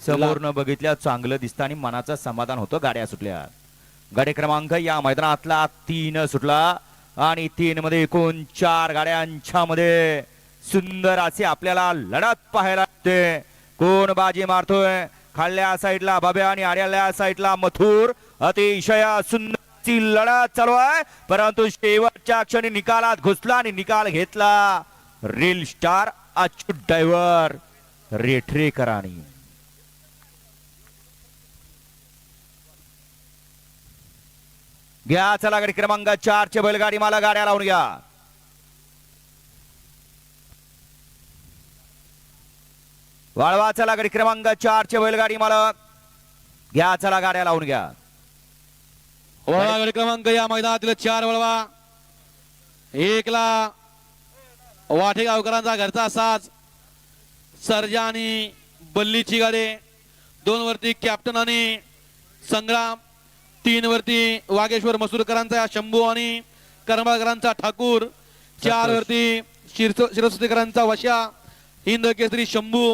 समोर न बघितल्या चांगलं दिसतं आणि मनाचं समाधान होतं. गाड्या सुटल्या. गाडी क्रमांक या मैदानातला 3 सुटला आणि 3 मध्ये एकूण 4 गाड्यांच्या मध्ये सुंदर असे आपल्याला लढत पाहायला मिळते. कोण बाजी मारतोय? खाल्ल्या साईडला बाब्या आणि आड्याल्या साईडला मथुर. अतिशय सुंदर लढत चालू आहे, परंतु शेवटच्या क्षणी निकालात घुसला आणि निकाल घेतला रील स्टार अच्युत ड्रायव्हर रेठरेकरांनी. घ्या चला गाडी क्रमांक 4 चे बैलगाडी मला गाड्या लावून घ्या. वाळवा चला गाडी क्रमांक 4 चे बैलगाडी मालक घ्या चला गाड्या लावून घ्या. वळवा गाडी क्रमांक या मैदानातील 4 वळवा. 1 ला वाटेगावकरांचा घरचा साज सर्जा आणि बल्लीची गाडी. 2 वरती कॅप्टन आणि संग्राम. 3 वरती वागेश्वर मसूरकरांचा शंभू आणि करंबाळकरांचा ठाकूर. 4 वरती शिरसोतीकरांचा वशा हिंद केसरी शंभू.